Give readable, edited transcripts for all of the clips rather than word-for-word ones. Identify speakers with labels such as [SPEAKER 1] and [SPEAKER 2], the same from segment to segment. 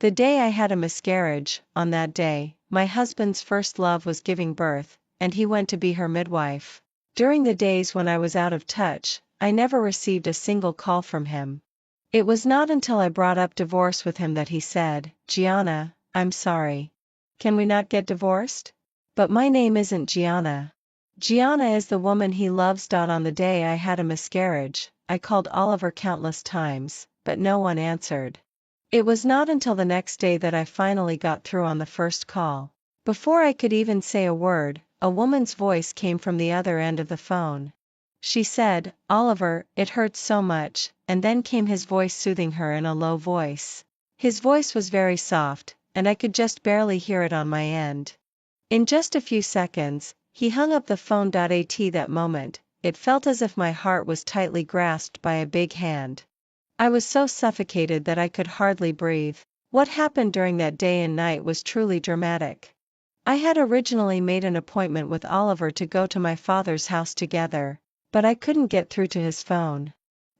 [SPEAKER 1] The day I had a miscarriage, on that day, my husband's first love was giving birth, and he went to be her midwife. During the days when I was out of touch, I never received a single call from him. It was not until I brought up divorce with him that he said, "Gianna, I'm sorry. Can we not get divorced? But my name isn't Gianna. Gianna is the woman he loves." On the day I had a miscarriage, I called Oliver countless times, but no one answered. It was not until the next day that I finally got through on the first call. Before I could even say a word, a woman's voice came from the other end of the phone. She said, "Oliver, it hurts so much," and then came his voice soothing her in a low voice. His voice was very soft, and I could just barely hear it on my end. In just a few seconds, he hung up the phone. At that moment, it felt as if my heart was tightly grasped by a big hand. I was so suffocated that I could hardly breathe. What happened during that day and night was truly dramatic. I had originally made an appointment with Oliver to go to my father's house together, but I couldn't get through to his phone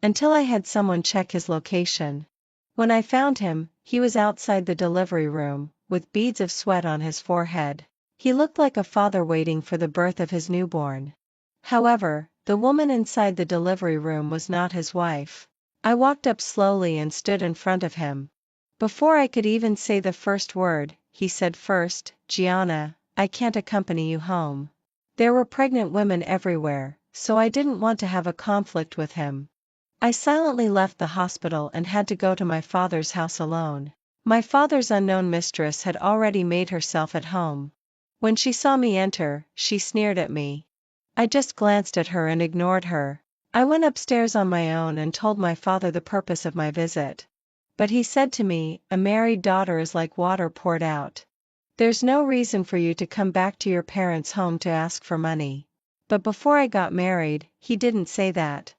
[SPEAKER 1] until I had someone check his location. When I found him, he was outside the delivery room, with beads of sweat on his forehead. He looked like a father waiting for the birth of his newborn. However, the woman inside the delivery room was not his wife. I walked up slowly and stood in front of him. Before I could even say the first word, he said first, "Gianna, I can't accompany you home." There were pregnant women everywhere, so I didn't want to have a conflict with him. I silently left the hospital and had to go to my father's house alone. My father's unknown mistress had already made herself at home. When she saw me enter, she sneered at me. I just glanced at her and ignored her. I went upstairs on my own and told my father the purpose of my visit. But he said to me, "A married daughter is like water poured out. There's no reason for you to come back to your parents' home to ask for money." But before I got married, he didn't say that.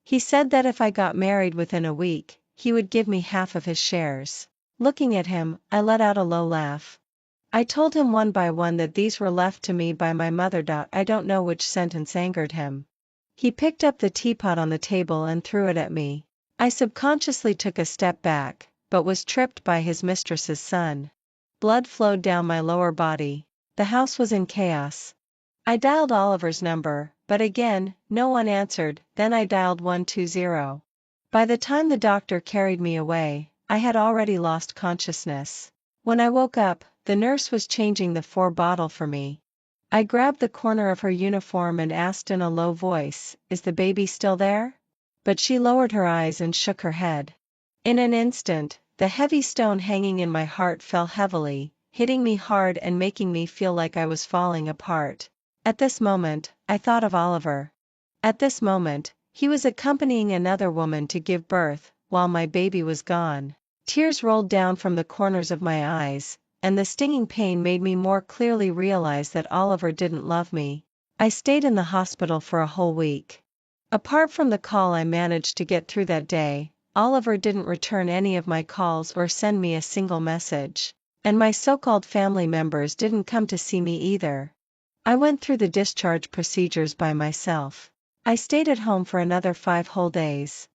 [SPEAKER 1] He said that if I got married within a week, he would give me half of his shares. Looking at him, I let out a low laugh. I told him one by one that these were left to me by my mother. I don't know which sentence angered him. He picked up the teapot on the table and threw it at me. I subconsciously took a step back, but was tripped by his mistress's son. Blood flowed down my lower body. The house was in chaos. I dialed Oliver's number, but again, no one answered. Then I dialed 120. By the time the doctor carried me away, I had already lost consciousness. When I woke up, the nurse was changing the 4 bottle for me. I grabbed the corner of her uniform and asked in a low voice, "Is the baby still there?" But she lowered her eyes and shook her head. In an instant, the heavy stone hanging in my heart fell heavily, hitting me hard and making me feel like I was falling apart. At this moment, I thought of Oliver. At this moment, he was accompanying another woman to give birth, while my baby was gone. Tears rolled down from the corners of my eyes, and the stinging pain made me more clearly realize that Oliver didn't love me. I stayed in the hospital for a whole week. Apart from the call I managed to get through that day, Oliver didn't return any of my calls or send me a single message. And my so-called family members didn't come to see me either. I went through the discharge procedures by myself. I stayed at home for another 5 whole days.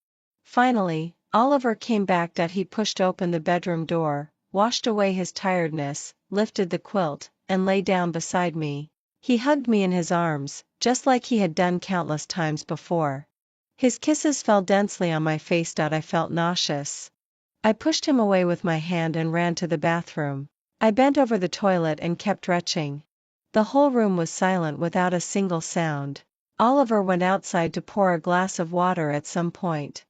[SPEAKER 1] Finally, Oliver came back. He pushed open the bedroom door, washed away his tiredness, lifted the quilt, and lay down beside me. He hugged me in his arms, just like he had done countless times before. His kisses fell densely on my face. I felt nauseous. I pushed him away with my hand and ran to the bathroom. I bent over the toilet and kept retching. The whole room was silent without a single sound. Oliver went outside to pour a glass of water at some point.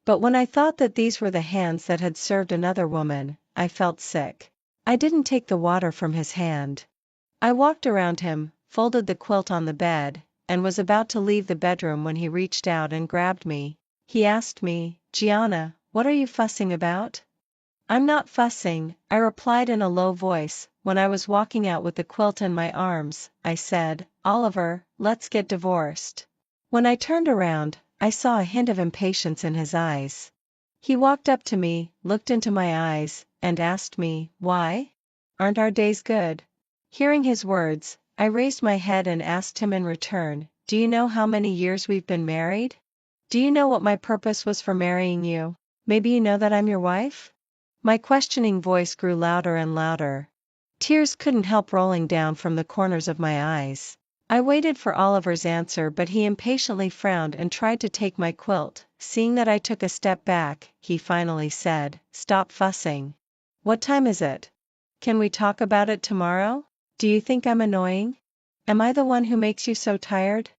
[SPEAKER 1] But when I thought that these were the hands that had served another woman, I felt sick. I didn't take the water from his hand. I walked around him, folded the quilt on the bed, and was about to leave the bedroom when he reached out and grabbed me. He asked me, "Gianna, what are you fussing about?" "I'm not fussing," I replied in a low voice. When I was walking out with the quilt in my arms, I said, "Oliver, let's get divorced." When I turned around, I saw a hint of impatience in his eyes. He walked up to me, looked into my eyes, and asked me, "Why? Aren't our days good?" Hearing his words, I raised my head and asked him in return, "Do you know how many years we've been married? Do you know what my purpose was for marrying you? Maybe you know that I'm your wife?" My questioning voice grew louder and louder. Tears couldn't help rolling down from the corners of my eyes. I waited for Oliver's answer, but he impatiently frowned and tried to take my quilt. Seeing that I took a step back, he finally said, "Stop fussing. What time is it? Can we talk about it tomorrow? Do you think I'm annoying? Am I the one who makes you so tired?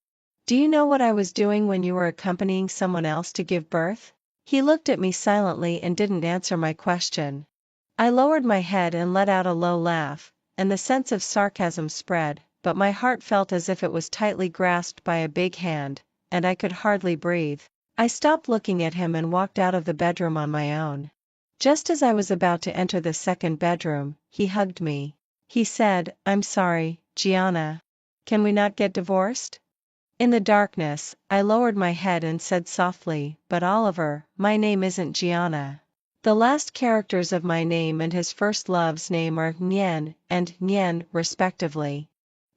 [SPEAKER 1] Do you know what I was doing when you were accompanying someone else to give birth?" He looked at me silently and didn't answer my question. I lowered my head and let out a low laugh, and the sense of sarcasm spread, but my heart felt as if it was tightly grasped by a big hand, and I could hardly breathe. I stopped looking at him and walked out of the bedroom on my own. Just as I was about to enter the second bedroom, he hugged me. He said, "I'm sorry, Gianna. Can we not get divorced?" In the darkness, I lowered my head and said softly, "But Oliver, my name isn't Gianna. The last characters of my name and his first love's name are Nyen and Nyen, respectively."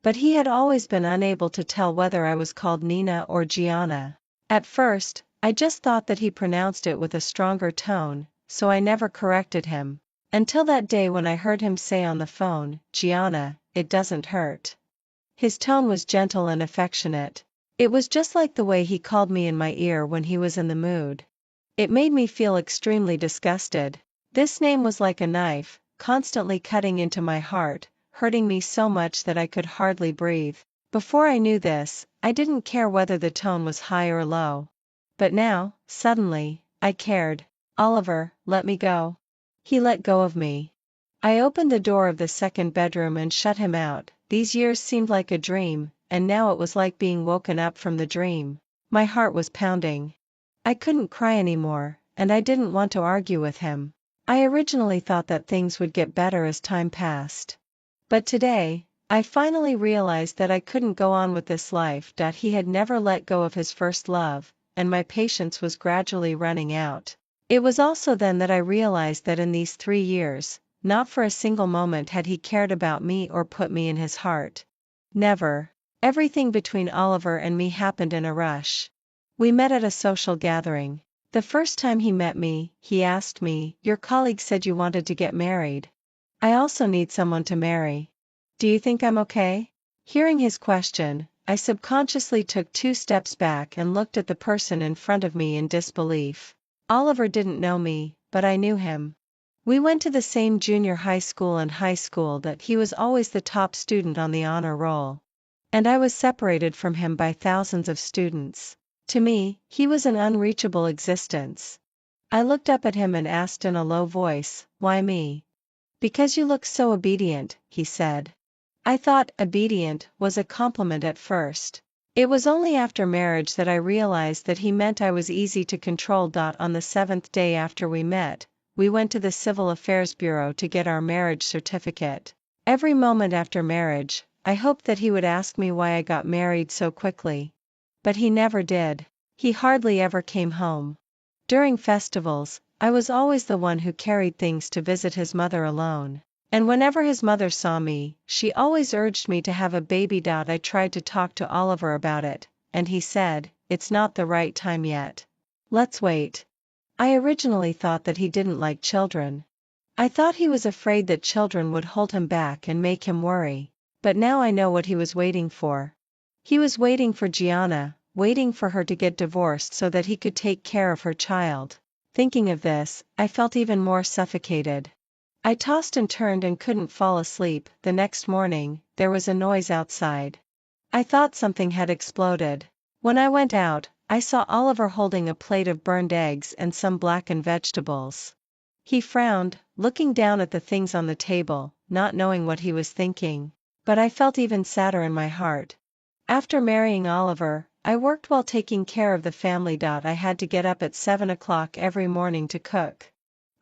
[SPEAKER 1] But he had always been unable to tell whether I was called Nina or Gianna. At first, I just thought that he pronounced it with a stronger tone, so I never corrected him. Until that day when I heard him say on the phone, "Gianna, it doesn't hurt." His tone was gentle and affectionate. It was just like the way he called me in my ear when he was in the mood. It made me feel extremely disgusted. This name was like a knife, constantly cutting into my heart, hurting me so much that I could hardly breathe. Before I knew this, I didn't care whether the tone was high or low. But now, suddenly, I cared. "Oliver, let me go." He let go of me. I opened the door of the second bedroom and shut him out. These years seemed like a dream, and now it was like being woken up from the dream. My heart was pounding. I couldn't cry anymore, and I didn't want to argue with him. I originally thought that things would get better as time passed. But today, I finally realized that I couldn't go on with this life. He had never let go of his first love, and my patience was gradually running out. It was also then that I realized that in these 3 years, not for a single moment had he cared about me or put me in his heart. Never. Everything between Oliver and me happened in a rush. We met at a social gathering. The first time he met me, he asked me, "Your colleague said you wanted to get married. I also need someone to marry. Do you think I'm okay?" Hearing his question, I subconsciously took 2 steps back and looked at the person in front of me in disbelief. Oliver didn't know me, but I knew him. We went to the same junior high school and high school that he was always the top student on the honor roll. And I was separated from him by thousands of students. To me, he was an unreachable existence. I looked up at him and asked in a low voice, "Why me?" "Because you look so obedient," he said. I thought "obedient" was a compliment at first. It was only after marriage that I realized that he meant I was easy to control. On the 7th day after we met, we went to the Civil Affairs Bureau to get our marriage certificate. Every moment after marriage, I hoped that he would ask me why I got married so quickly. But he never did. He hardly ever came home. During festivals, I was always the one who carried things to visit his mother alone. And whenever his mother saw me, she always urged me to have a baby. I tried to talk to Oliver about it, and he said, "It's not the right time yet. Let's wait." I originally thought that he didn't like children. I thought he was afraid that children would hold him back and make him worry. But now I know what he was waiting for. He was waiting for Gianna, waiting for her to get divorced so that he could take care of her child. Thinking of this, I felt even more suffocated. I tossed and turned and couldn't fall asleep. The next morning, there was a noise outside. I thought something had exploded. When I went out, I saw Oliver holding a plate of burned eggs and some blackened vegetables. He frowned, looking down at the things on the table, not knowing what he was thinking. But I felt even sadder in my heart. After marrying Oliver, I worked while taking care of the family. I had to get up at 7 o'clock every morning to cook.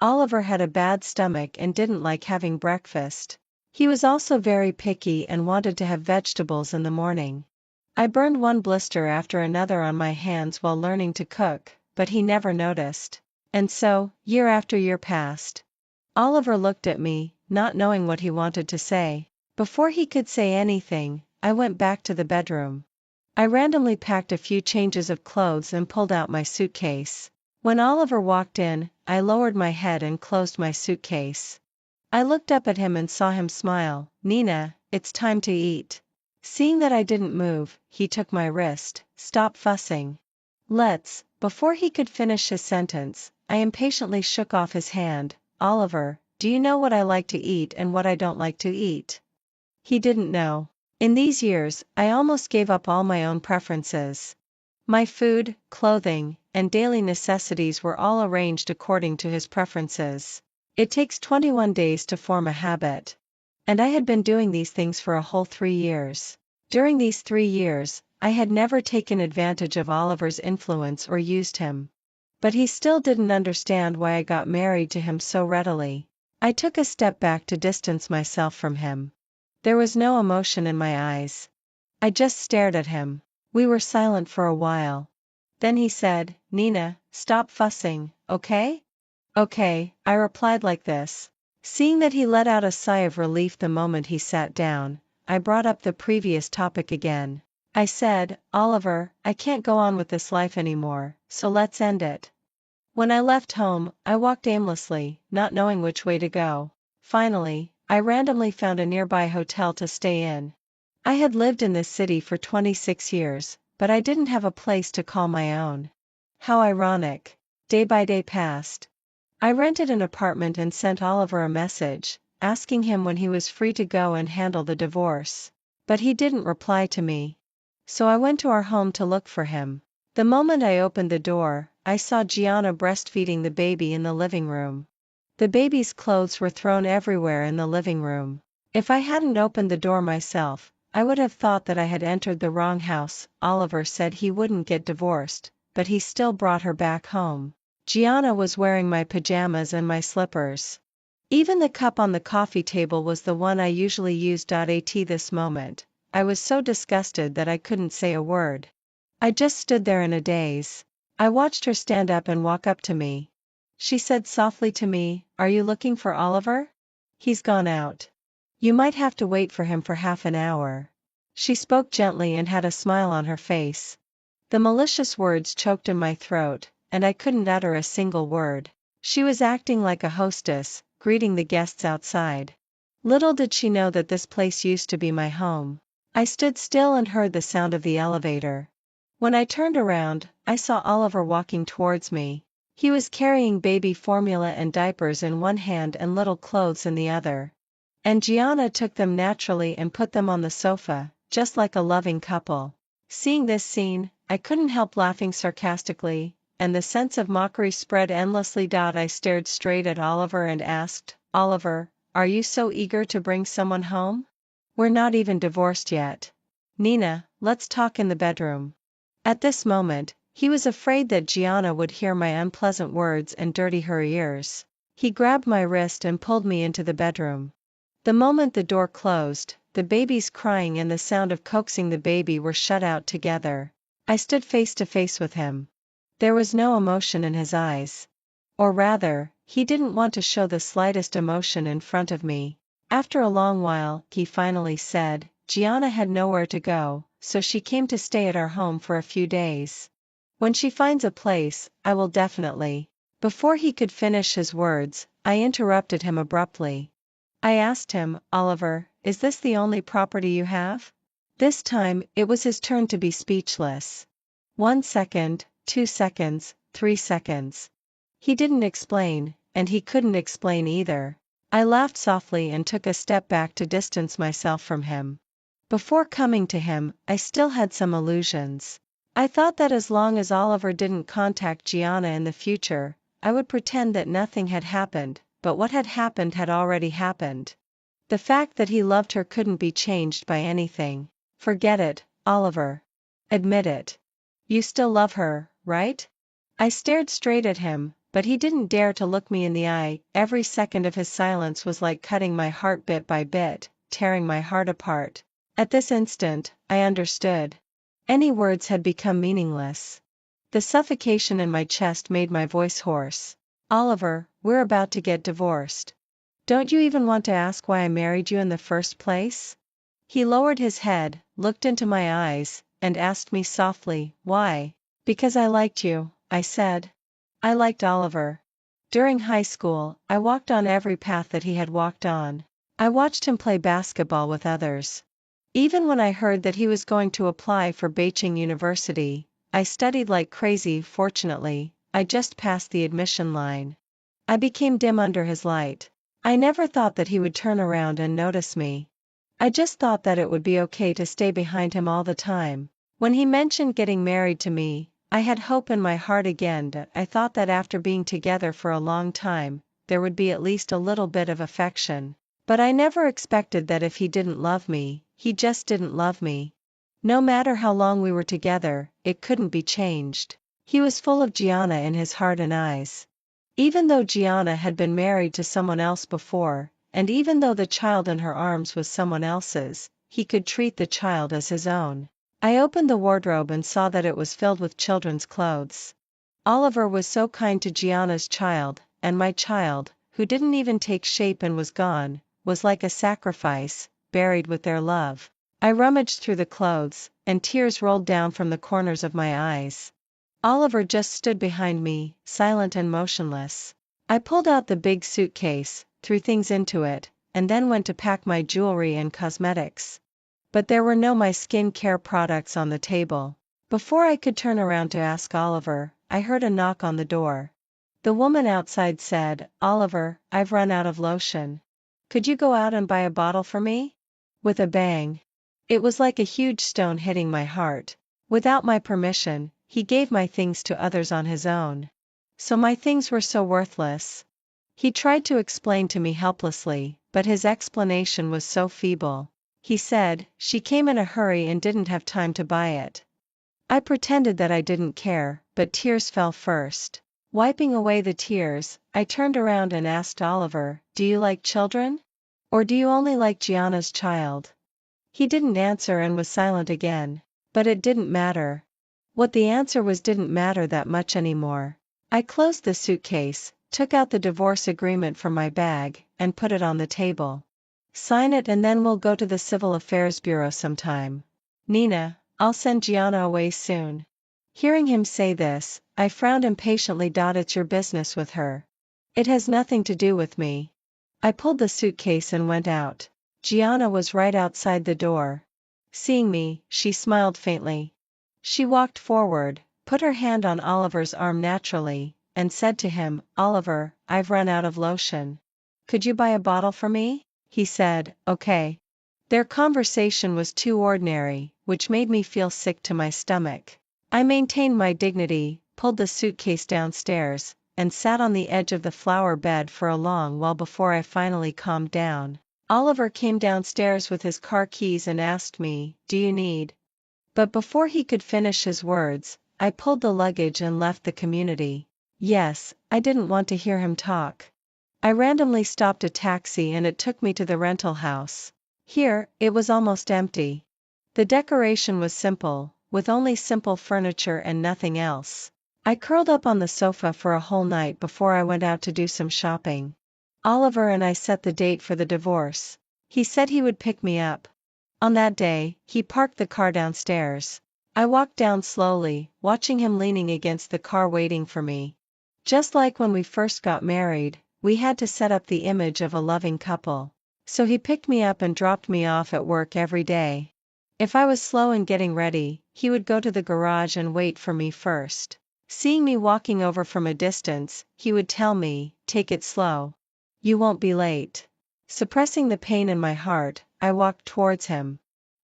[SPEAKER 1] Oliver had a bad stomach and didn't like having breakfast. He was also very picky and wanted to have vegetables in the morning. I burned one blister after another on my hands while learning to cook, but he never noticed. And so, year after year passed. Oliver looked at me, not knowing what he wanted to say. Before he could say anything, I went back to the bedroom. I randomly packed a few changes of clothes and pulled out my suitcase. When Oliver walked in, I lowered my head and closed my suitcase. I looked up at him and saw him smile. "Nina, it's time to eat." Seeing that I didn't move, he took my wrist. "Stop fussing. Let's." Before he could finish his sentence, I impatiently shook off his hand. "Oliver, do you know what I like to eat and what I don't like to eat?" He didn't know. In these years, I almost gave up all my own preferences. My food, clothing, and daily necessities were all arranged according to his preferences. It takes 21 days to form a habit. And I had been doing these things for a whole 3 years. During these 3 years, I had never taken advantage of Oliver's influence or used him. But he still didn't understand why I got married to him so readily. I took a step back to distance myself from him. There was no emotion in my eyes. I just stared at him. We were silent for a while. Then he said, "Nina, stop fussing, okay?" "Okay," I replied like this. Seeing that he let out a sigh of relief the moment he sat down, I brought up the previous topic again. I said, "Oliver, I can't go on with this life anymore, so let's end it." When I left home, I walked aimlessly, not knowing which way to go. Finally, I randomly found a nearby hotel to stay in. I had lived in this city for 26 years, but I didn't have a place to call my own. How ironic. Day by day passed. I rented an apartment and sent Oliver a message, asking him when he was free to go and handle the divorce. But he didn't reply to me. So I went to our home to look for him. The moment I opened the door, I saw Gianna breastfeeding the baby in the living room. The baby's clothes were thrown everywhere in the living room. If I hadn't opened the door myself, I would have thought that I had entered the wrong house. Oliver said he wouldn't get divorced, but he still brought her back home. Gianna was wearing my pajamas and my slippers. Even the cup on the coffee table was the one I usually used. At this moment, I was so disgusted that I couldn't say a word. I just stood there in a daze. I watched her stand up and walk up to me. She said softly to me, "Are you looking for Oliver? He's gone out. You might have to wait for him for half an hour." She spoke gently and had a smile on her face. The malicious words choked in my throat, and I couldn't utter a single word. She was acting like a hostess, greeting the guests outside. Little did she know that this place used to be my home. I stood still and heard the sound of the elevator. When I turned around, I saw Oliver walking towards me. He was carrying baby formula and diapers in one hand and little clothes in the other. And Gianna took them naturally and put them on the sofa, just like a loving couple. Seeing this scene, I couldn't help laughing sarcastically, and the sense of mockery spread endlessly. I stared straight at Oliver and asked, "Oliver, are you so eager to bring someone home? We're not even divorced yet. Nina, let's talk in the bedroom." At this moment, he was afraid that Gianna would hear my unpleasant words and dirty her ears. He grabbed my wrist and pulled me into the bedroom. The moment the door closed, the baby's crying and the sound of coaxing the baby were shut out together. I stood face to face with him. There was no emotion in his eyes. Or rather, he didn't want to show the slightest emotion in front of me. After a long while, he finally said, "Gianna had nowhere to go, so she came to stay at our home for a few days. When she finds a place, I will definitely." Before he could finish his words, I interrupted him abruptly. I asked him, "Oliver, is this the only property you have?" This time, it was his turn to be speechless. 1 second, 2 seconds, 3 seconds. He didn't explain, and he couldn't explain either. I laughed softly and took a step back to distance myself from him. Before coming to him, I still had some illusions. I thought that as long as Oliver didn't contact Gianna in the future, I would pretend that nothing had happened, but what had already happened. The fact that he loved her couldn't be changed by anything. Forget it, Oliver. Admit it. You still love her, right? I stared straight at him, but he didn't dare to look me in the eye. Every second of his silence was like cutting my heart bit by bit, tearing my heart apart. At this instant, I understood. Any words had become meaningless. The suffocation in my chest made my voice hoarse. "Oliver, we're about to get divorced. Don't you even want to ask why I married you in the first place?" He lowered his head, looked into my eyes, and asked me softly, "Why?" "Because I liked you," I said. I liked Oliver. During high school, I walked on every path that he had walked on. I watched him play basketball with others. Even when I heard that he was going to apply for Beijing University, I studied like crazy. Fortunately, I just passed the admission line. I became dim under his light. I never thought that he would turn around and notice me. I just thought that it would be okay to stay behind him all the time. When he mentioned getting married to me, I had hope in my heart again. I thought that after being together for a long time, there would be at least a little bit of affection. But I never expected that if he didn't love me, he just didn't love me. No matter how long we were together, it couldn't be changed. He was full of Gianna in his heart and eyes. Even though Gianna had been married to someone else before, and even though the child in her arms was someone else's, he could treat the child as his own. I opened the wardrobe and saw that it was filled with children's clothes. Oliver was so kind to Gianna's child, and my child, who didn't even take shape and was gone, was like a sacrifice, buried with their love. I rummaged through the clothes, and tears rolled down from the corners of my eyes. Oliver just stood behind me, silent and motionless. I pulled out the big suitcase, threw things into it, and then went to pack my jewelry and cosmetics. But there were no my skin care products on the table. Before I could turn around to ask Oliver, I heard a knock on the door. The woman outside said, "Oliver, I've run out of lotion. Could you go out and buy a bottle for me?" With a bang. It was like a huge stone hitting my heart. Without my permission, he gave my things to others on his own. So my things were so worthless. He tried to explain to me helplessly, but his explanation was so feeble. He said, she came in a hurry and didn't have time to buy it. I pretended that I didn't care, but tears fell first. Wiping away the tears, I turned around and asked Oliver, "Do you like children? Or do you only like Gianna's child?" He didn't answer and was silent again. But it didn't matter. What the answer was didn't matter that much anymore. I closed the suitcase, took out the divorce agreement from my bag, and put it on the table. "Sign it and then we'll go to the Civil Affairs Bureau sometime. Nina, I'll send Gianna away soon." Hearing him say this, I frowned impatiently. "It's your business with her. It has nothing to do with me." I pulled the suitcase and went out. Gianna was right outside the door. Seeing me, she smiled faintly. She walked forward, put her hand on Oliver's arm naturally, and said to him, "Oliver, I've run out of lotion. Could you buy a bottle for me?" He said, "Okay." Their conversation was too ordinary, which made me feel sick to my stomach. I maintained my dignity, pulled the suitcase downstairs, and sat on the edge of the flower bed for a long while before I finally calmed down. Oliver came downstairs with his car keys and asked me, "Do you need?" But before he could finish his words, I pulled the luggage and left the community. Yes, I didn't want to hear him talk. I randomly stopped a taxi and it took me to the rental house. Here, it was almost empty. The decoration was simple, with only simple furniture and nothing else. I curled up on the sofa for a whole night before I went out to do some shopping. Oliver and I set the date for the divorce. He said he would pick me up. On that day, he parked the car downstairs. I walked down slowly, watching him leaning against the car waiting for me. Just like when we first got married, we had to set up the image of a loving couple. So he picked me up and dropped me off at work every day. If I was slow in getting ready, he would go to the garage and wait for me first. Seeing me walking over from a distance, he would tell me, "Take it slow. You won't be late." Suppressing the pain in my heart, I walked towards him.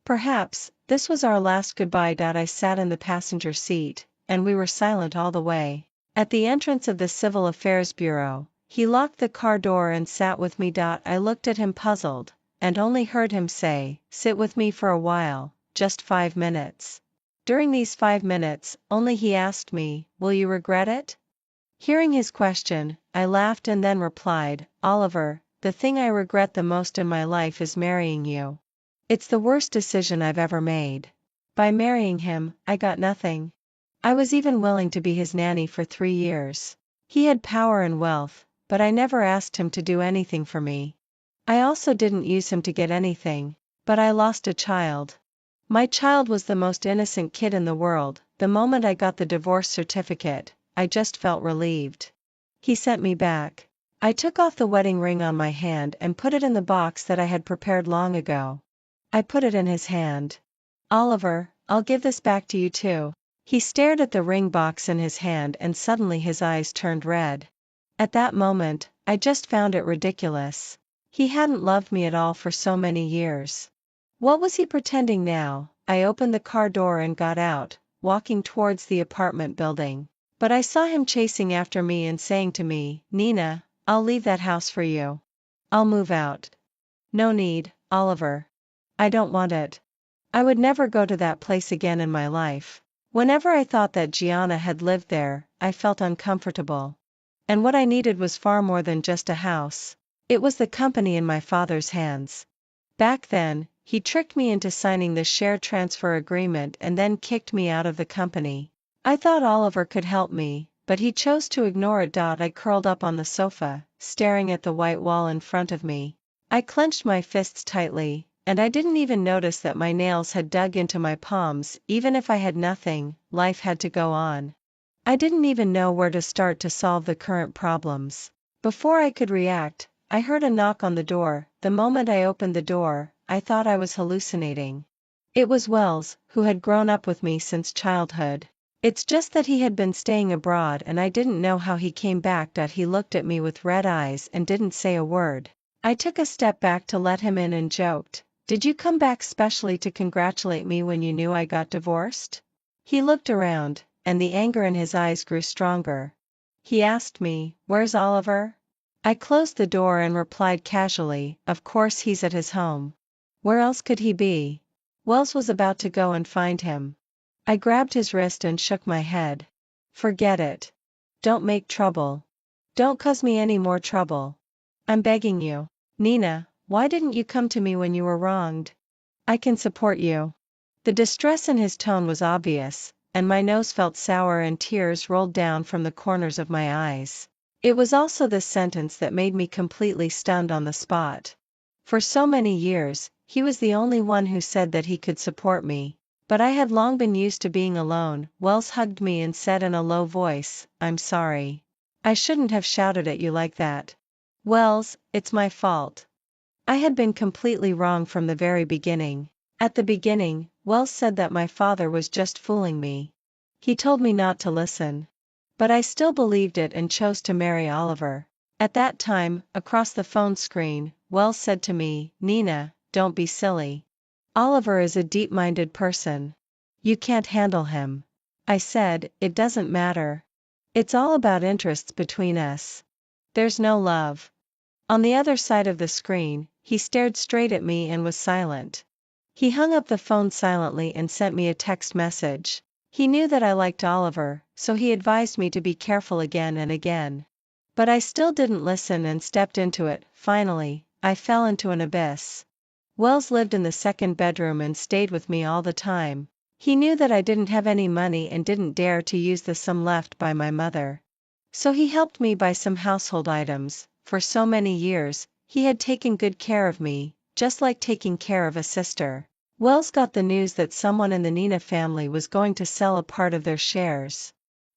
[SPEAKER 1] Perhaps, this was our last goodbye. I sat in the passenger seat, and we were silent all the way. At the entrance of the Civil Affairs Bureau, he locked the car door and sat with me. I looked at him puzzled, and only heard him say, "Sit with me for a while, just 5 minutes." During these 5 minutes, only he asked me, "Will you regret it?" Hearing his question, I laughed and then replied, "Oliver, the thing I regret the most in my life is marrying you. It's the worst decision I've ever made. By marrying him, I got nothing. I was even willing to be his nanny for 3 years. He had power and wealth, but I never asked him to do anything for me. I also didn't use him to get anything, but I lost a child. My child was the most innocent kid in the world. The moment I got the divorce certificate, I just felt relieved. He sent me back. I took off the wedding ring on my hand and put it in the box that I had prepared long ago. I put it in his hand. Oliver, I'll give this back to you too. He stared at the ring box in his hand and suddenly his eyes turned red. At that moment, I just found it ridiculous. He hadn't loved me at all for so many years. What was he pretending now? I opened the car door and got out, walking towards the apartment building. But I saw him chasing after me and saying to me, "Nina, I'll leave that house for you. I'll move out." "No need, Oliver. I don't want it. I would never go to that place again in my life." Whenever I thought that Gianna had lived there, I felt uncomfortable. And what I needed was far more than just a house. It was the company in my father's hands. Back then, he tricked me into signing the share transfer agreement and then kicked me out of the company. I thought Oliver could help me, but he chose to ignore it. I curled up on the sofa, staring at the white wall in front of me. I clenched my fists tightly, and I didn't even notice that my nails had dug into my palms. Even if I had nothing, life had to go on. I didn't even know where to start to solve the current problems. Before I could react, I heard a knock on the door. The moment I opened the door, I thought I was hallucinating. It was Wells, who had grown up with me since childhood. It's just that he had been staying abroad and I didn't know how he came back. He looked at me with red eyes and didn't say a word. I took a step back to let him in and joked, "Did you come back specially to congratulate me when you knew I got divorced?" He looked around, and the anger in his eyes grew stronger. He asked me, "Where's Oliver?" I closed the door and replied casually, "Of course he's at his home. Where else could he be?" Wells was about to go and find him. I grabbed his wrist and shook my head. "Forget it. Don't make trouble. Don't cause me any more trouble. I'm begging you. Nina, why didn't you come to me when you were wronged? I can support you." The distress in his tone was obvious, and my nose felt sour and tears rolled down from the corners of my eyes. It was also this sentence that made me completely stunned on the spot. For so many years, he was the only one who said that he could support me. But I had long been used to being alone. Wells hugged me and said in a low voice, "I'm sorry. I shouldn't have shouted at you like that. Wells, it's my fault. I had been completely wrong from the very beginning." At the beginning, Wells said that my father was just fooling me. He told me not to listen. But I still believed it and chose to marry Oliver. At that time, across the phone screen, Wells said to me, "Nina, don't be silly. Oliver is a deep-minded person. You can't handle him." I said, "It doesn't matter. It's all about interests between us. There's no love." On the other side of the screen, he stared straight at me and was silent. He hung up the phone silently and sent me a text message. He knew that I liked Oliver, so he advised me to be careful again and again. But I still didn't listen and stepped into it. Finally, I fell into an abyss. Wells lived in the second bedroom and stayed with me all the time. He knew that I didn't have any money and didn't dare to use the sum left by my mother. So he helped me buy some household items. For so many years, he had taken good care of me, just like taking care of a sister. Wells got the news that someone in the Nina family was going to sell a part of their shares.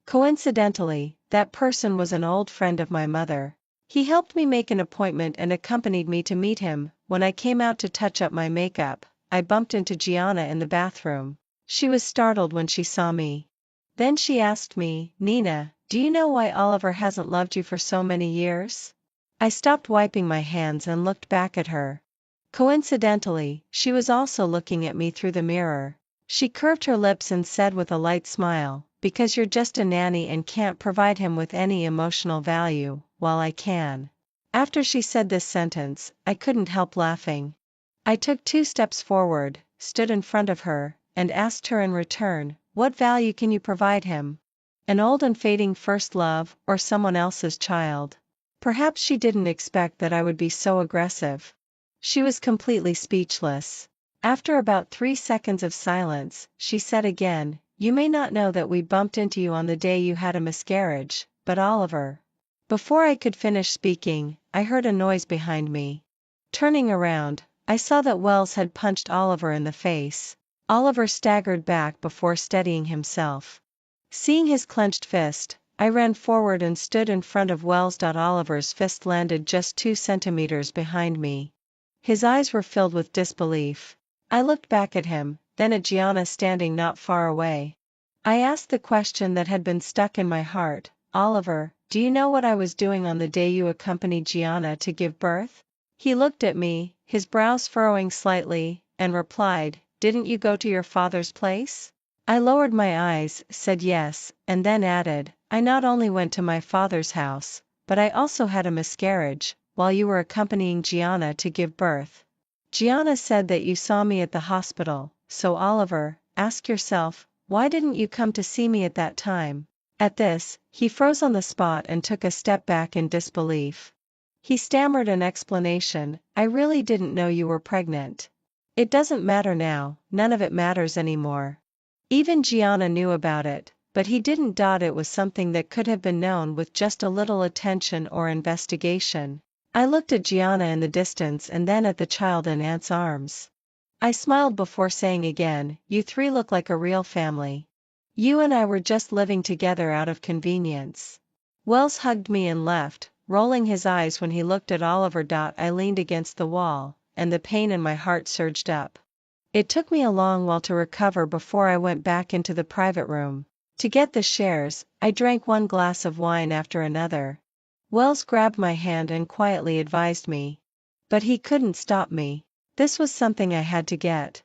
[SPEAKER 1] Coincidentally, that person was an old friend of my mother. He helped me make an appointment and accompanied me to meet him. When I came out to touch up my makeup, I bumped into Gianna in the bathroom. She was startled when she saw me. Then she asked me, "Nina, do you know why Oliver hasn't loved you for so many years?" I stopped wiping my hands and looked back at her. Coincidentally, she was also looking at me through the mirror. She curved her lips and said with a light smile, "Because you're just a nanny and can't provide him with any emotional value, while I can." After she said this sentence, I couldn't help laughing. I took 2 steps forward, stood in front of her, and asked her in return, "What value can you provide him? An old and fading first love, or someone else's child?" Perhaps she didn't expect that I would be so aggressive. She was completely speechless. After about 3 seconds of silence, she said again, "You may not know that we bumped into you on the day you had a miscarriage, but Oliver." Before I could finish speaking, I heard a noise behind me. Turning around, I saw that Wells had punched Oliver in the face. Oliver staggered back before steadying himself. Seeing his clenched fist, I ran forward and stood in front of Wells. Oliver's fist landed just 2 centimeters behind me. His eyes were filled with disbelief. I looked back at him, then at Gianna standing not far away. I asked the question that had been stuck in my heart, Oliver, do you know what I was doing on the day you accompanied Gianna to give birth? He looked at me, his brows furrowing slightly, and replied, didn't you go to your father's place? I lowered my eyes, said yes, and then added, I not only went to my father's house, but I also had a miscarriage, while you were accompanying Gianna to give birth. Gianna said that you saw me at the hospital, so Oliver, ask yourself, why didn't you come to see me at that time? At this, he froze on the spot and took a step back in disbelief. He stammered an explanation, I really didn't know you were pregnant. It doesn't matter now, none of it matters anymore. Even Gianna knew about it, but he didn't. It was something that could have been known with just a little attention or investigation. I looked at Gianna in the distance and then at the child in Aunt's arms. I smiled before saying again, you three look like a real family. You and I were just living together out of convenience. Wells hugged me and left, rolling his eyes when he looked at Oliver. I leaned against the wall, and the pain in my heart surged up. It took me a long while to recover before I went back into the private room. To get the shares, I drank one glass of wine after another. Wells grabbed my hand and quietly advised me. But he couldn't stop me. This was something I had to get.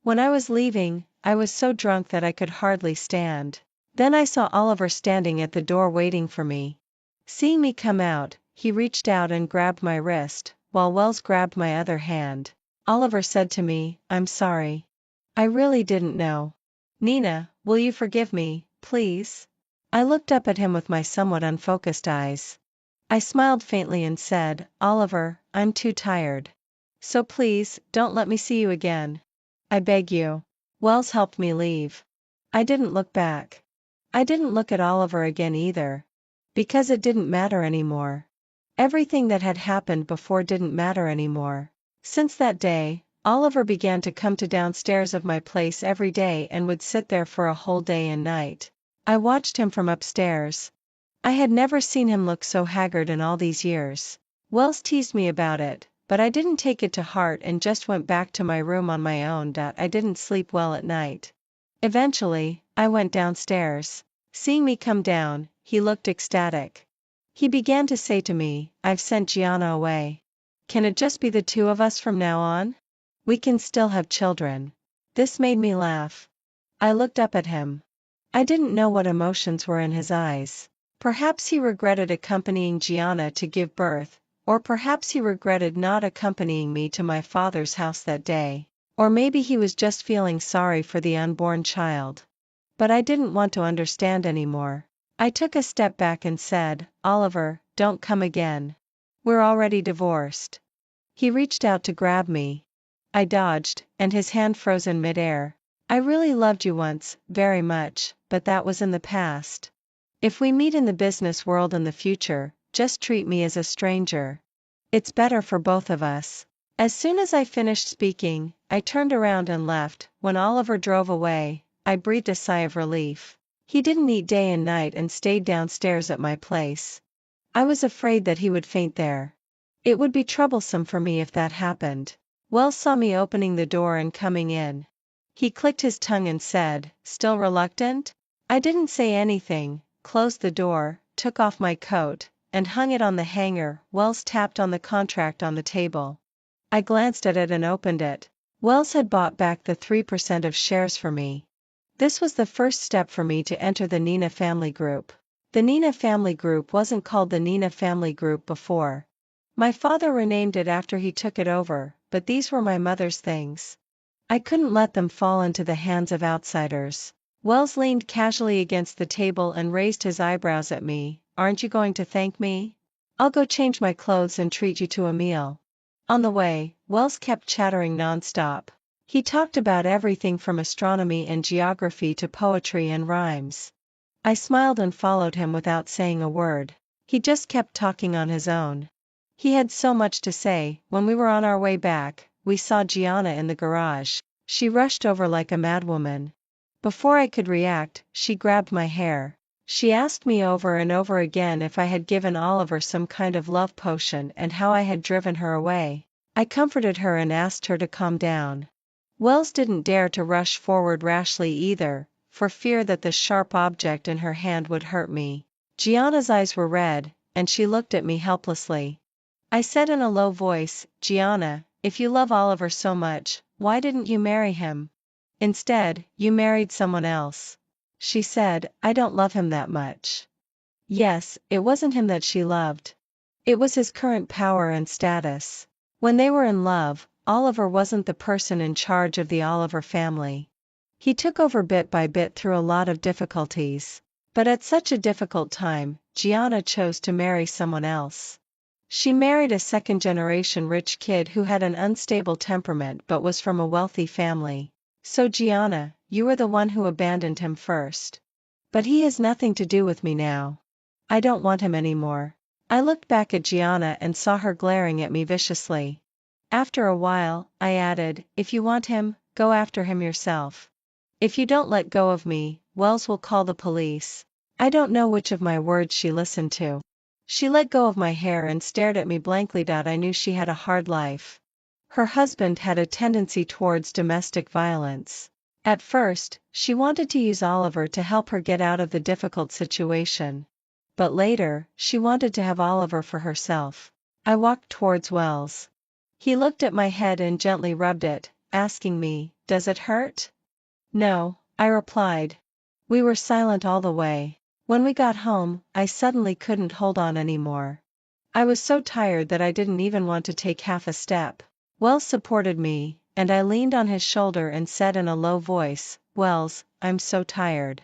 [SPEAKER 1] When I was leaving, I was so drunk that I could hardly stand. Then I saw Oliver standing at the door waiting for me. Seeing me come out, he reached out and grabbed my wrist, while Wells grabbed my other hand. Oliver said to me, I'm sorry. I really didn't know. Nina, will you forgive me, please? I looked up at him with my somewhat unfocused eyes. I smiled faintly and said, Oliver, I'm too tired. So please, don't let me see you again. I beg you. Wells helped me leave. I didn't look back. I didn't look at Oliver again either. Because it didn't matter anymore. Everything that had happened before didn't matter anymore. Since that day, Oliver began to come to downstairs of my place every day and would sit there for a whole day and night. I watched him from upstairs. I had never seen him look so haggard in all these years. Wells teased me about it, but I didn't take it to heart and just went back to my room on my own. I didn't sleep well at night. Eventually, I went downstairs. Seeing me come down, he looked ecstatic. He began to say to me, I've sent Gianna away. Can it just be the two of us from now on? We can still have children. This made me laugh. I looked up at him. I didn't know what emotions were in his eyes. Perhaps he regretted accompanying Gianna to give birth, or perhaps he regretted not accompanying me to my father's house that day, or maybe he was just feeling sorry for the unborn child. But I didn't want to understand anymore. I took a step back and said, Oliver, don't come again. We're already divorced. He reached out to grab me. I dodged, and his hand froze in midair. I really loved you once, very much, but that was in the past. If we meet in the business world in the future, just treat me as a stranger. It's better for both of us. As soon as I finished speaking, I turned around and left. When Oliver drove away, I breathed a sigh of relief. He didn't eat day and night and stayed downstairs at my place. I was afraid that he would faint there. It would be troublesome for me if that happened. Wells saw me opening the door and coming in. He clicked his tongue and said, still reluctant? I didn't say anything, closed the door, took off my coat, and hung it on the hanger. Wells tapped on the contract on the table. I glanced at it and opened it. Wells had bought back the 3% of shares for me. This was the first step for me to enter the Nina family group. The Nina family group wasn't called the Nina family group before. My father renamed it after he took it over, but these were my mother's things. I couldn't let them fall into the hands of outsiders. Wells leaned casually against the table and raised his eyebrows at me. Aren't you going to thank me? I'll go change my clothes and treat you to a meal. On the way, Wells kept chattering nonstop. He talked about everything from astronomy and geography to poetry and rhymes. I smiled and followed him without saying a word. He just kept talking on his own. He had so much to say. When we were on our way back, we saw Gianna in the garage. She rushed over like a madwoman. Before I could react, she grabbed my hair. She asked me over and over again if I had given Oliver some kind of love potion and how I had driven her away. I comforted her and asked her to calm down. Wells didn't dare to rush forward rashly either, for fear that the sharp object in her hand would hurt me. Gianna's eyes were red, and she looked at me helplessly. I said in a low voice, "Gianna, if you love Oliver so much, why didn't you marry him? Instead, you married someone else." She said, "I don't love him that much." Yes, it wasn't him that she loved. It was his current power and status. When they were in love, Oliver wasn't the person in charge of the Oliver family. He took over bit by bit through a lot of difficulties. But at such a difficult time, Gianna chose to marry someone else. She married a second-generation rich kid who had an unstable temperament but was from a wealthy family. So Gianna, you were the one who abandoned him first. But he has nothing to do with me now. I don't want him anymore. I looked back at Gianna and saw her glaring at me viciously. After a while, I added, "If you want him, go after him yourself. If you don't let go of me, Wells will call the police." I don't know which of my words she listened to. She let go of my hair and stared at me blankly. I knew she had a hard life. Her husband had a tendency towards domestic violence. At first, she wanted to use Oliver to help her get out of the difficult situation. But later, she wanted to have Oliver for herself. I walked towards Wells. He looked at my head and gently rubbed it, asking me, "Does it hurt?" "No," I replied. We were silent all the way. When we got home, I suddenly couldn't hold on anymore. I was so tired that I didn't even want to take half a step. Wells supported me, and I leaned on his shoulder and said in a low voice, "Wells, I'm so tired."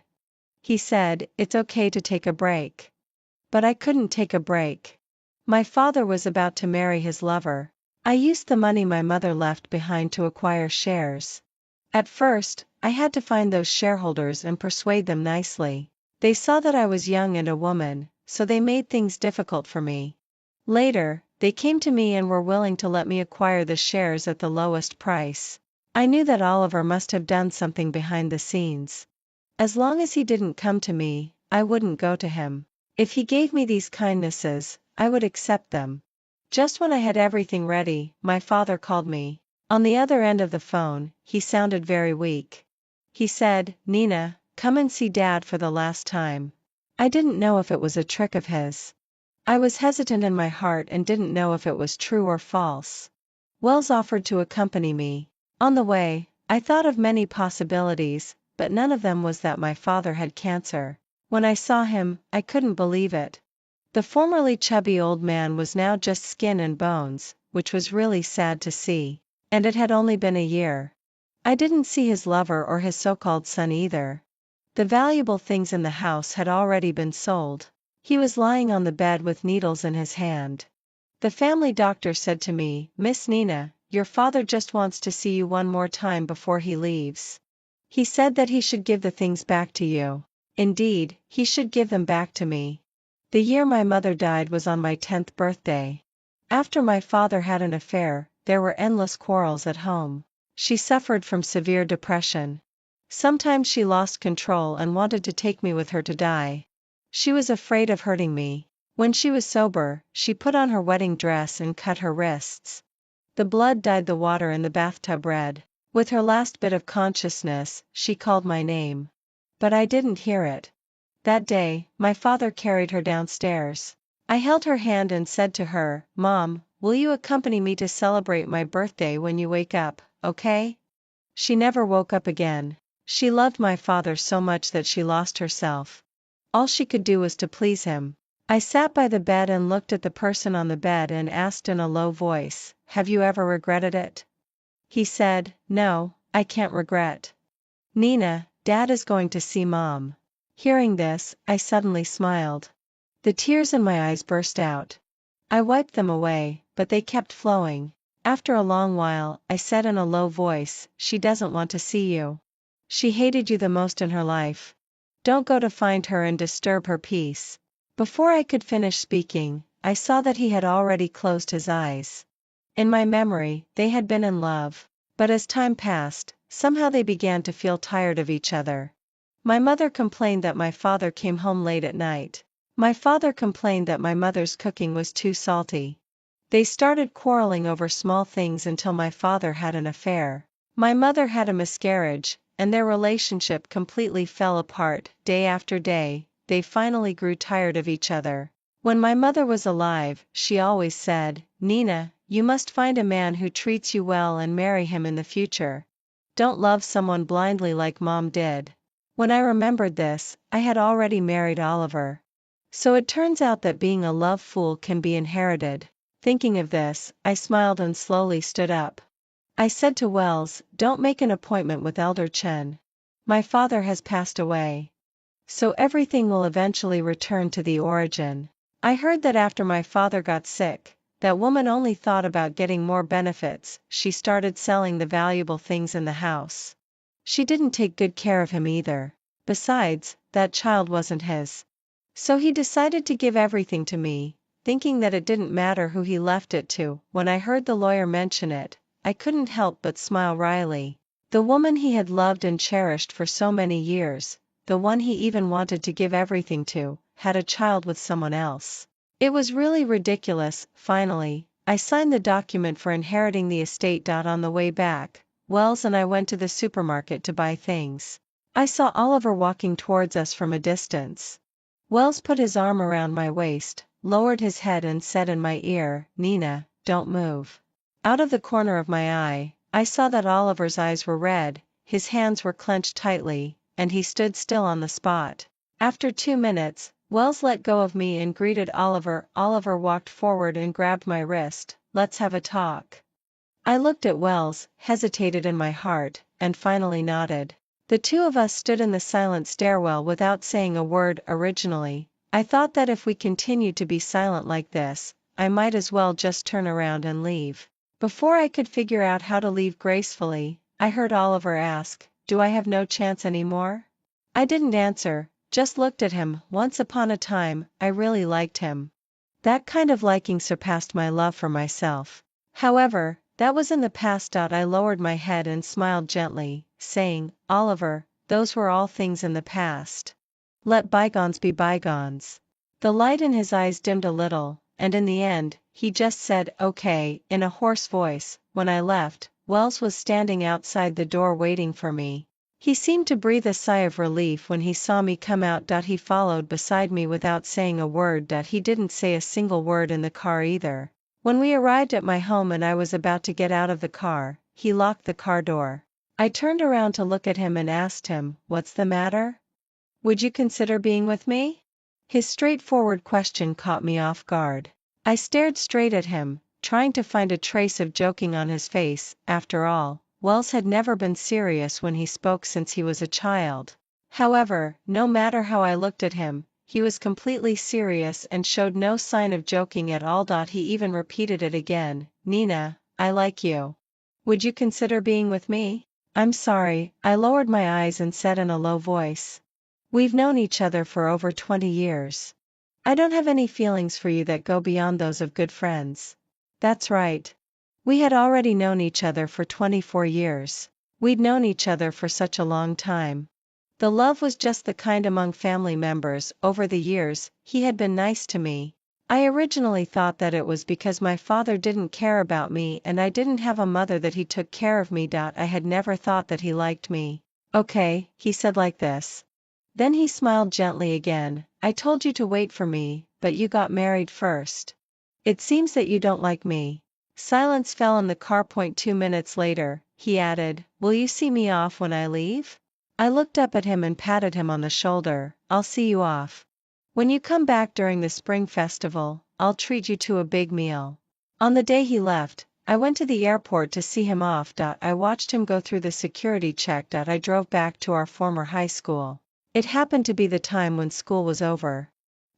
[SPEAKER 1] He said, "It's okay to take a break." But I couldn't take a break. My father was about to marry his lover. I used the money my mother left behind to acquire shares. At first, I had to find those shareholders and persuade them nicely. They saw that I was young and a woman, so they made things difficult for me. Later, they came to me and were willing to let me acquire the shares at the lowest price. I knew that Oliver must have done something behind the scenes. As long as he didn't come to me, I wouldn't go to him. If he gave me these kindnesses, I would accept them. Just when I had everything ready, my father called me. On the other end of the phone, he sounded very weak. He said, "Nina, come and see Dad for the last time." I didn't know if it was a trick of his. I was hesitant in my heart and didn't know if it was true or false. Wells offered to accompany me. On the way, I thought of many possibilities, but none of them was that my father had cancer. When I saw him, I couldn't believe it. The formerly chubby old man was now just skin and bones, which was really sad to see. And it had only been a year. I didn't see his lover or his so-called son either. The valuable things in the house had already been sold. He was lying on the bed with needles in his hand. The family doctor said to me, "Miss Nina, your father just wants to see you one more time before he leaves. He said that he should give the things back to you. Indeed, he should give them back to me." The year my mother died was on my 10th birthday. After my father had an affair, there were endless quarrels at home. She suffered from severe depression. Sometimes she lost control and wanted to take me with her to die. She was afraid of hurting me. When she was sober, she put on her wedding dress and cut her wrists. The blood dyed the water in the bathtub red. With her last bit of consciousness, she called my name. But I didn't hear it. That day, my father carried her downstairs. I held her hand and said to her, "Mom, will you accompany me to celebrate my birthday when you wake up, okay?" She never woke up again. She loved my father so much that she lost herself. All she could do was to please him. I sat by the bed and looked at the person on the bed and asked in a low voice, "Have you ever regretted it?" He said, "No, I can't regret." "Nina, Dad is going to see Mom." Hearing this, I suddenly smiled. The tears in my eyes burst out. I wiped them away, but they kept flowing. After a long while, I said in a low voice, "She doesn't want to see you. She hated you the most in her life. Don't go to find her and disturb her peace." Before I could finish speaking, I saw that he had already closed his eyes. In my memory, they had been in love. But as time passed, somehow they began to feel tired of each other. My mother complained that my father came home late at night. My father complained that my mother's cooking was too salty. They started quarreling over small things until my father had an affair. My mother had a miscarriage, and their relationship completely fell apart. Day after day, they finally grew tired of each other. When my mother was alive, she always said, "Nina, you must find a man who treats you well and marry him in the future. Don't love someone blindly like Mom did." When I remembered this, I had already married Oliver. So it turns out that being a love fool can be inherited. Thinking of this, I smiled and slowly stood up. I said to Wells, "Don't make an appointment with Elder Chen. My father has passed away. So everything will eventually return to the origin. I heard that after my father got sick, that woman only thought about getting more benefits. She started selling the valuable things in the house. She didn't take good care of him either. Besides, that child wasn't his. So he decided to give everything to me, thinking that it didn't matter who he left it to." When I heard the lawyer mention it, I couldn't help but smile wryly. The woman he had loved and cherished for so many years, the one he even wanted to give everything to, had a child with someone else. It was really ridiculous. Finally, I signed the document for inheriting the estate. On the way back, Wells and I went to the supermarket to buy things. I saw Oliver walking towards us from a distance. Wells put his arm around my waist, lowered his head and said in my ear, "Nina, don't move." Out of the corner of my eye, I saw that Oliver's eyes were red, his hands were clenched tightly, and he stood still on the spot. After 2 minutes, Wells let go of me and greeted Oliver. Oliver walked forward and grabbed my wrist. "Let's have a talk." I looked at Wells, hesitated in my heart, and finally nodded. The two of us stood in the silent stairwell without saying a word. Originally, I thought that if we continued to be silent like this, I might as well just turn around and leave. Before I could figure out how to leave gracefully, I heard Oliver ask, "Do I have no chance anymore?" I didn't answer, just looked at him. Once upon a time, I really liked him. That kind of liking surpassed my love for myself. However, that was in the past. I lowered my head and smiled gently, saying, "Oliver, those were all things in the past. Let bygones be bygones." The light in his eyes dimmed a little, and in the end, he just said, "Okay," in a hoarse voice. When I left, Wells was standing outside the door waiting for me. He seemed to breathe a sigh of relief when he saw me come out. He followed beside me without saying a word. He didn't say a single word in the car either. When we arrived at my home and I was about to get out of the car, he locked the car door. I turned around to look at him and asked him, "What's the matter? Would you consider being with me?" His straightforward question caught me off guard. I stared straight at him, trying to find a trace of joking on his face. After all, Wells had never been serious when he spoke since he was a child. However, no matter how I looked at him, he was completely serious and showed no sign of joking at all. He even repeated it again, "Nina, I like you. Would you consider being with me?" "I'm sorry," I lowered my eyes and said in a low voice. "We've known each other for over 20 years. I don't have any feelings for you that go beyond those of good friends." That's right. We had already known each other for 24 years. We'd known each other for such a long time. The love was just the kind among family members. Over the years, he had been nice to me. I originally thought that it was because my father didn't care about me and I didn't have a mother that he took care of me. I had never thought that he liked me. "Okay," he said like this. Then he smiled gently again. "I told you to wait for me, but you got married first. It seems that you don't like me." Silence fell in the car. 2 minutes later, he added, "Will you see me off when I leave?" I looked up at him and patted him on the shoulder. "I'll see you off. When you come back during the spring festival, I'll treat you to a big meal." On the day he left, I went to the airport to see him off. I watched him go through the security check. I drove back to our former high school. It happened to be the time when school was over.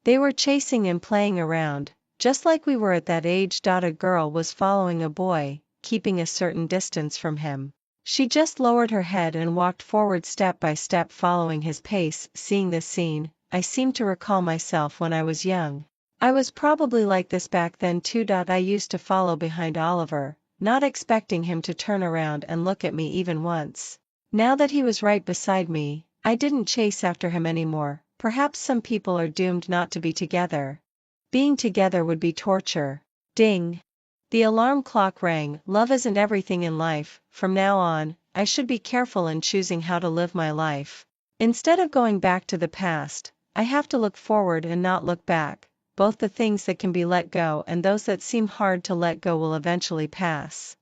[SPEAKER 1] They were chasing and playing around, just like we were at that age. A girl was following a boy, keeping a certain distance from him. She just lowered her head and walked forward step by step following his pace. Seeing this scene, I seemed to recall myself when I was young. I was probably like this back then too. I used to follow behind Oliver, not expecting him to turn around and look at me even once. Now that he was right beside me, I didn't chase after him anymore. Perhaps some people are doomed not to be together. Being together would be torture. Ding. The alarm clock rang. Love isn't everything in life. From now on, I should be careful in choosing how to live my life. Instead of going back to the past, I have to look forward and not look back. Both the things that can be let go and those that seem hard to let go will eventually pass.